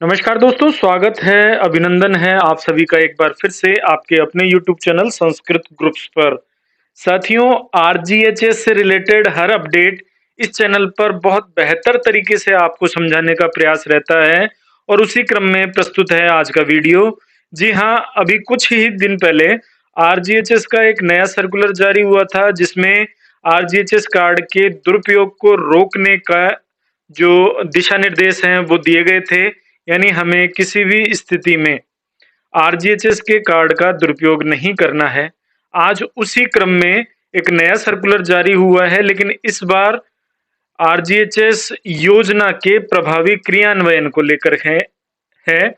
नमस्कार दोस्तों, स्वागत है, अभिनंदन है आप सभी का एक बार फिर से आपके अपने यूट्यूब चैनल संस्कृत ग्रुप्स पर। साथियों, आरजीएचएस से रिलेटेड हर अपडेट इस चैनल पर बहुत बेहतर तरीके से आपको समझाने का प्रयास रहता है और उसी क्रम में प्रस्तुत है आज का वीडियो। जी हाँ, अभी कुछ ही दिन पहले आरजीएचएस का एक नया सर्कुलर जारी हुआ था जिसमें आरजीएचएस कार्ड के दुरुपयोग को रोकने का जो दिशा निर्देश हैं वो दिए गए थे। यानी हमें किसी भी स्थिति में आरजीएचएस के कार्ड का दुरुपयोग नहीं करना है। आज उसी क्रम में एक नया सर्कुलर जारी हुआ है, लेकिन इस बार आरजीएचएस योजना के प्रभावी क्रियान्वयन को लेकर है।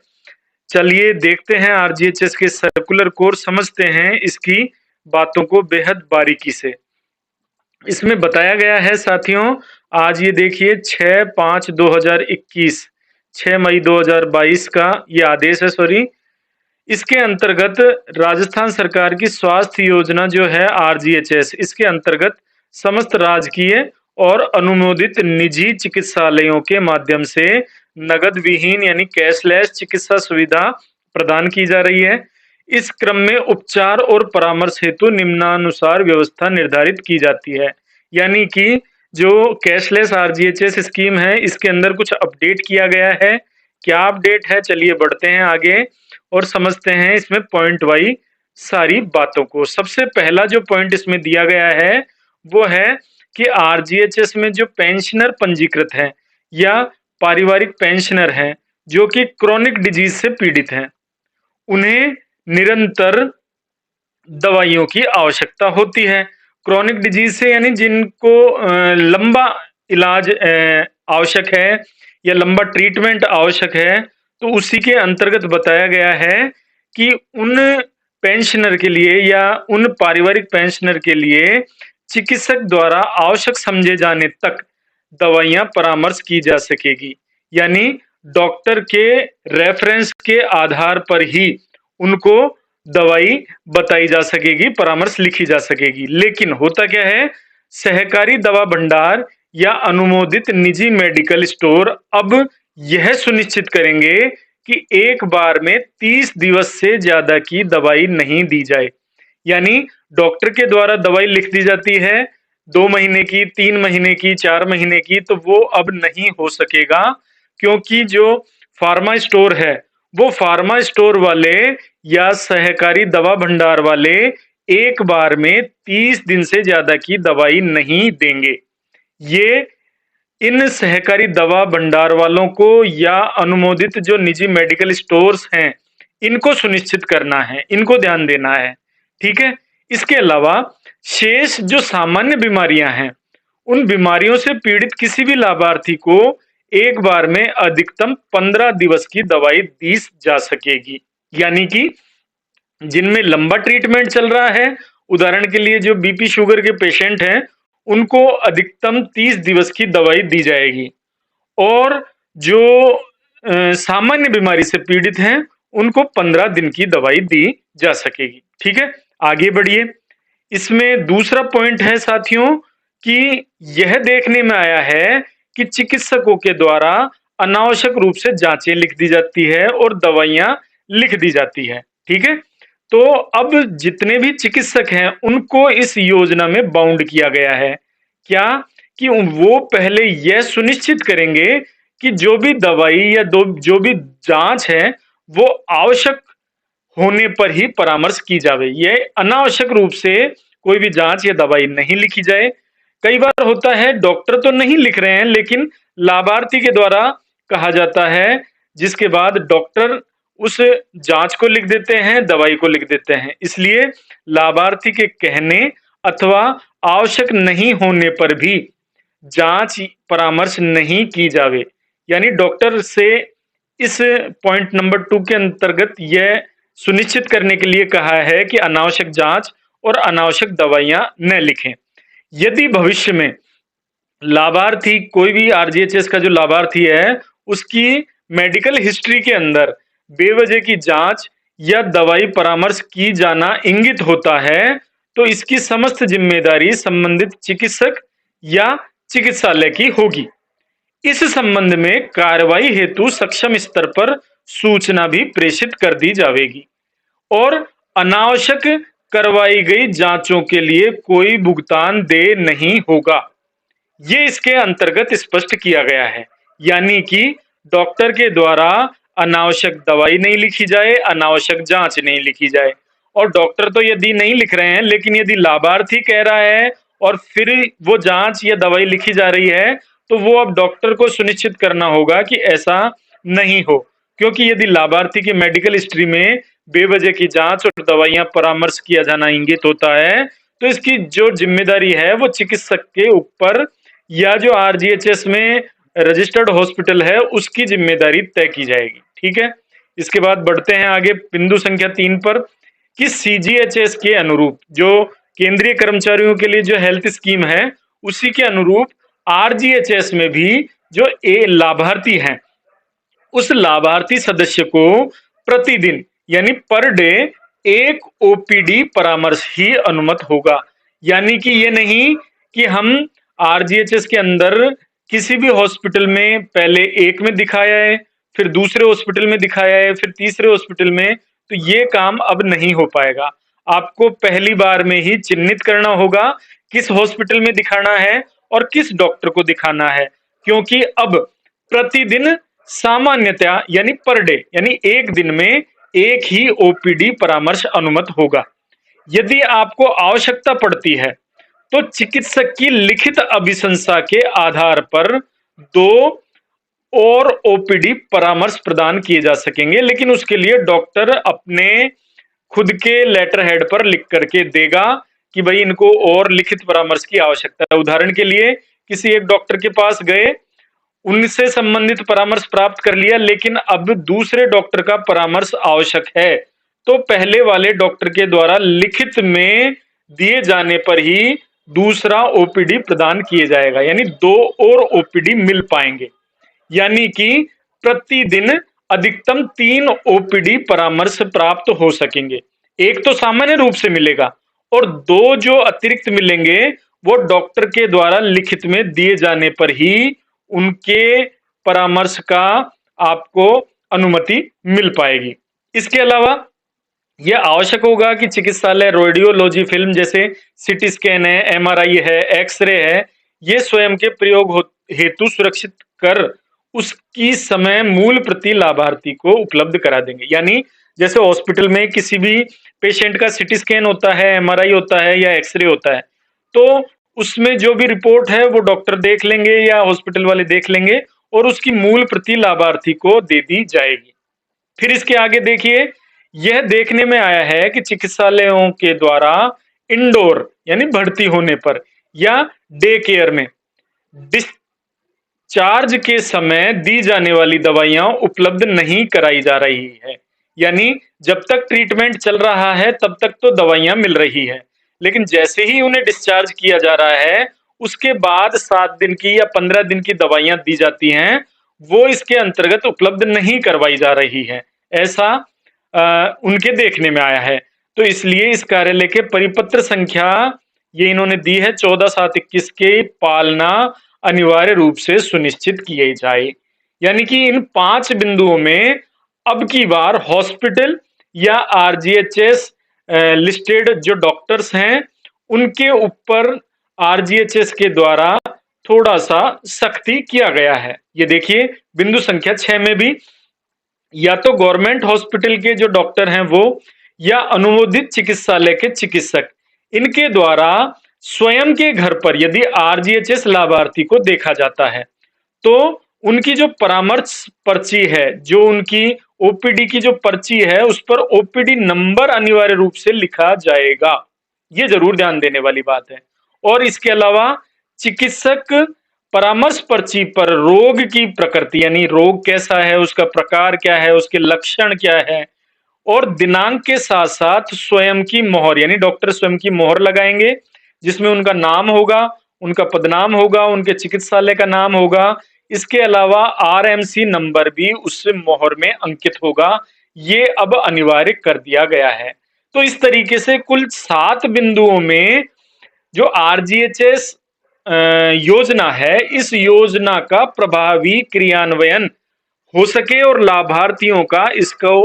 चलिए देखते हैं आरजीएचएस के सर्कुलर को और समझते हैं इसकी बातों को बेहद बारीकी से। इसमें बताया गया है साथियों, आज ये देखिए 6/5/2021 6 मई 2022 का ये आदेश है। इसके अंतर्गत राजस्थान सरकार की स्वास्थ्य योजना जो है आरजीएचएस, इसके अंतर्गत समस्त राजकीय और अनुमोदित निजी चिकित्सालयों के माध्यम से नगद विहीन यानी कैशलेस चिकित्सा सुविधा प्रदान की जा रही है। इस क्रम में उपचार और परामर्श हेतु निम्नानुसार व्यवस्था निर्धारित की जाती है। यानी कि जो कैशलेस आरजीएचएस स्कीम है, इसके अंदर कुछ अपडेट किया गया है। क्या अपडेट है, चलिए बढ़ते हैं आगे और समझते हैं इसमें पॉइंट वाइज सारी बातों को। सबसे पहला जो पॉइंट इसमें दिया गया है वो है कि आरजीएचएस में जो पेंशनर पंजीकृत हैं या पारिवारिक पेंशनर हैं जो कि क्रोनिक डिजीज से पीड़ित हैं, उन्हें निरंतर दवाइयों की आवश्यकता होती है। क्रोनिक डिजीज से यानी जिनको लंबा इलाज आवश्यक है या लंबा ट्रीटमेंट आवश्यक है, तो उसी के अंतर्गत बताया गया है कि उन पेंशनर के लिए या उन पारिवारिक पेंशनर के लिए चिकित्सक द्वारा आवश्यक समझे जाने तक दवाइयां परामर्श की जा सकेगी। यानी डॉक्टर के रेफरेंस के आधार पर ही उनको दवाई बताई जा सकेगी, परामर्श लिखी जा सकेगी। लेकिन होता क्या है, सहकारी दवा भंडार या अनुमोदित निजी मेडिकल स्टोर अब यह सुनिश्चित करेंगे कि एक बार में 30 दिवस से ज्यादा की दवाई नहीं दी जाए। यानी डॉक्टर के द्वारा दवाई लिख दी जाती है 2 महीने की, 3 महीने की, 4 महीने की, तो वो अब नहीं हो सकेगा, क्योंकि जो फार्मा स्टोर है वो फार्मा स्टोर वाले या सहकारी दवा भंडार वाले एक बार में 30 दिन से ज्यादा की दवाई नहीं देंगे। ये इन सहकारी दवा भंडार वालों को या अनुमोदित जो निजी मेडिकल स्टोर्स हैं, इनको सुनिश्चित करना है, इनको ध्यान देना है। ठीक है। इसके अलावा शेष जो सामान्य बीमारियां हैं, उन बीमारियों से पीड़ित किसी भी लाभार्थी को एक बार में अधिकतम 15 दिवस की दवाई दी जा सकेगी। यानी कि जिनमें लंबा ट्रीटमेंट चल रहा है, उदाहरण के लिए जो बीपी शुगर के पेशेंट हैं, उनको अधिकतम 30 दिवस की दवाई दी जाएगी और जो सामान्य बीमारी से पीड़ित हैं उनको 15 दिन की दवाई दी जा सकेगी। ठीक है, आगे बढ़िए। इसमें दूसरा पॉइंट है साथियों कि यह देखने में आया है कि चिकित्सकों के द्वारा अनावश्यक रूप से जांचें लिख दी जाती है और दवाइयां लिख दी जाती है। ठीक है, तो अब जितने भी चिकित्सक हैं उनको इस योजना में बाउंड किया गया है। क्या कि वो पहले यह सुनिश्चित करेंगे कि जो भी दवाई या जो भी जांच है वो आवश्यक होने पर ही परामर्श की जावे। यह अनावश्यक रूप से कोई भी जांच या दवाई नहीं लिखी जाए। कई बार होता है डॉक्टर तो नहीं लिख रहे हैं, लेकिन लाभार्थी के द्वारा कहा जाता है, जिसके बाद डॉक्टर उस जांच को लिख देते हैं, दवाई को लिख देते हैं। इसलिए लाभार्थी के कहने अथवा आवश्यक नहीं होने पर भी जांच परामर्श नहीं की जावे। यानी डॉक्टर से इस पॉइंट नंबर 2 के अंतर्गत यह सुनिश्चित करने के लिए कहा है कि अनावश्यक जांच और अनावश्यक दवाइयां न लिखें। यदि भविष्य में लाभार्थी, कोई भी आरजीएचएस का जो लाभार्थी है, उसकी मेडिकल हिस्ट्री के अंदर बेवजह की जांच या दवाई परामर्श की जाना इंगित होता है, तो इसकी समस्त जिम्मेदारी संबंधित चिकित्सक या चिकित्सालय की होगी। इस संबंध में कार्रवाई हेतु सक्षम स्तर पर सूचना भी प्रेषित कर दी जाएगी और अनावश्यक करवाई गई जांचों के लिए कोई भुगतान देय नहीं होगा। ये इसके अंतर्गत स्पष्ट किया गया है। यानी कि डॉक्टर के द्वारा अनावश्यक दवाई नहीं लिखी जाए, अनावश्यक जांच नहीं लिखी जाए। और डॉक्टर तो यदि नहीं लिख रहे हैं, लेकिन यदि लाभार्थी कह रहा है और फिर वो जांच या दवाई लिखी जा रही है, तो वो अब डॉक्टर को सुनिश्चित करना होगा कि ऐसा नहीं हो। क्योंकि यदि लाभार्थी की मेडिकल हिस्ट्री में बेवजह की जांच और दवाइयां परामर्श किया जाना इंगित होता है, तो इसकी जो जिम्मेदारी है वो चिकित्सक के ऊपर या जो आरजीएचएस में रजिस्टर्ड हॉस्पिटल है उसकी जिम्मेदारी तय की जाएगी। ठीक है, इसके बाद बढ़ते हैं आगे बिंदु संख्या 3 पर कि सीजीएचएस के अनुरूप जो केंद्रीय कर्मचारियों के लिए जो हेल्थ स्कीम है उसी के अनुरूप आरजीएचएस में भी जो ए लाभार्थी हैं उस लाभार्थी सदस्य को प्रतिदिन यानी पर डे एक ओपीडी परामर्श ही अनुमत होगा। यानी कि ये नहीं कि हम आरजीएचएस के अंदर किसी भी हॉस्पिटल में पहले एक में दिखाया है, फिर दूसरे हॉस्पिटल में दिखाया है, फिर तीसरे हॉस्पिटल में, तो ये काम अब नहीं हो पाएगा। आपको पहली बार में ही चिन्हित करना होगा किस हॉस्पिटल में दिखाना है और किस डॉक्टर को दिखाना है, क्योंकि अब प्रतिदिन सामान्यतया यानी पर डे यानी एक दिन में एक ही ओपीडी परामर्श अनुमत होगा। यदि आपको आवश्यकता पड़ती है तो चिकित्सक की लिखित अभिशंसा के आधार पर 2 और ओपीडी परामर्श प्रदान किए जा सकेंगे, लेकिन उसके लिए डॉक्टर अपने खुद के लेटर हेड पर लिख करके देगा कि भाई इनको और लिखित परामर्श की आवश्यकता है। उदाहरण के लिए किसी एक डॉक्टर के पास गए, उनसे संबंधित परामर्श प्राप्त कर लिया, लेकिन अब दूसरे डॉक्टर का परामर्श आवश्यक है, तो पहले वाले डॉक्टर के द्वारा लिखित में दिए जाने पर ही दूसरा ओपीडी प्रदान किए जाएगा, यानी 2 और ओपीडी मिल पाएंगे। यानी कि प्रतिदिन अधिकतम 3 ओपीडी परामर्श प्राप्त हो सकेंगे। एक तो सामान्य रूप से मिलेगा और 2 जो अतिरिक्त मिलेंगे वो डॉक्टर के द्वारा लिखित में दिए जाने पर ही उनके परामर्श का आपको अनुमति मिल पाएगी। इसके अलावा यह आवश्यक होगा कि चिकित्सालय रेडियोलॉजी फिल्म जैसे सीटी स्कैन है, एमआरआई है, एक्सरे है, ये स्वयं के प्रयोग हेतु सुरक्षित कर उसकी समय मूल प्रति लाभार्थी को उपलब्ध करा देंगे। यानी जैसे हॉस्पिटल में किसी भी पेशेंट का सीटी स्कैन होता है, एमआरआई होता है या एक्सरे होता है, तो उसमें जो भी रिपोर्ट है वो डॉक्टर देख लेंगे या हॉस्पिटल वाले देख लेंगे और उसकी मूल प्रति लाभार्थी को दे दी जाएगी। फिर इसके आगे देखिए, यह देखने में आया है कि चिकित्सालयों के द्वारा इंडोर यानी भर्ती होने पर या डे केयर में डिस्चार्ज के समय दी जाने वाली दवाइयां उपलब्ध नहीं कराई जा रही है। यानी जब तक ट्रीटमेंट चल रहा है तब तक तो दवाइयां मिल रही है, लेकिन जैसे ही उन्हें डिस्चार्ज किया जा रहा है उसके बाद 7 दिन की या 15 दिन की दवाइयां दी जाती हैं, वो इसके अंतर्गत उपलब्ध नहीं करवाई जा रही है, ऐसा उनके देखने में आया है। तो इसलिए इस कार्यालय के परिपत्र संख्या ये इन्होंने दी है 14/7/21 के पालना अनिवार्य रूप से सुनिश्चित किए जाए। यानी कि इन 5 बिंदुओं में अब की बार हॉस्पिटल या आरजीएचएस लिस्टेड जो डॉक्टर्स हैं उनके ऊपर आरजीएचएस के द्वारा थोड़ा सा सख्ती किया गया है। ये देखिए बिंदु संख्या 6 में भी या तो गवर्नमेंट हॉस्पिटल के जो डॉक्टर हैं वो या अनुमोदित चिकित्सालय के चिकित्सक इनके द्वारा स्वयं के घर पर यदि आरजीएचएस लाभार्थी को देखा जाता है तो उनकी जो परामर्श पर्ची है, जो उनकी ओपीडी की जो पर्ची है उस पर ओपीडी नंबर अनिवार्य रूप से लिखा जाएगा। ये जरूर ध्यान देने वाली बात है। और इसके अलावा चिकित्सक परामर्श पर्ची पर रोग की प्रकृति यानी रोग कैसा है, उसका प्रकार क्या है, उसके लक्षण क्या है और दिनांक के साथ साथ स्वयं की मोहर यानी डॉक्टर स्वयं की मोहर लगाएंगे जिसमें उनका नाम होगा, उनका पदनाम होगा, उनके चिकित्सालय का नाम होगा। इसके अलावा आरएमसी नंबर भी उस मोहर में अंकित होगा। ये अब अनिवार्य कर दिया गया है। तो इस तरीके से कुल 7 बिंदुओं में जो आरजीएचएस योजना है, इस योजना का प्रभावी क्रियान्वयन हो सके और लाभार्थियों का इसको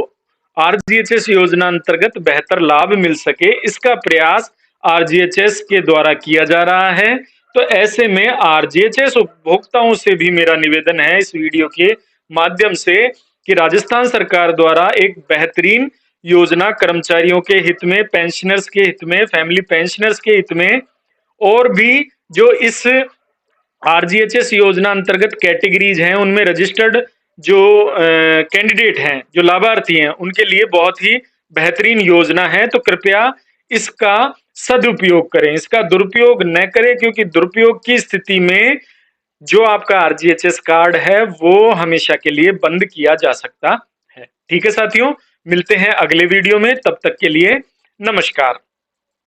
आरजीएचएस योजना अंतर्गत बेहतर लाभ मिल सके, इसका प्रयास आरजीएचएस के द्वारा किया जा रहा है। तो ऐसे में आरजीएचएस उपभोक्ताओं से भी मेरा निवेदन है इस वीडियो के माध्यम से कि राजस्थान सरकार द्वारा एक बेहतरीन योजना कर्मचारियों के हित में, पेंशनर्स के हित में, फैमिली पेंशनर्स के हित में, और भी जो इस आरजीएचएस योजना अंतर्गत कैटेगरीज हैं उनमें रजिस्टर्ड जो कैंडिडेट हैं, जो लाभार्थी हैं, उनके लिए बहुत ही बेहतरीन योजना है। तो कृपया इसका सदुपयोग करें, इसका दुरुपयोग न करें, क्योंकि दुरुपयोग की स्थिति में जो आपका आरजीएचएस कार्ड है वो हमेशा के लिए बंद किया जा सकता है। ठीक है साथियों, मिलते हैं अगले वीडियो में, तब तक के लिए नमस्कार।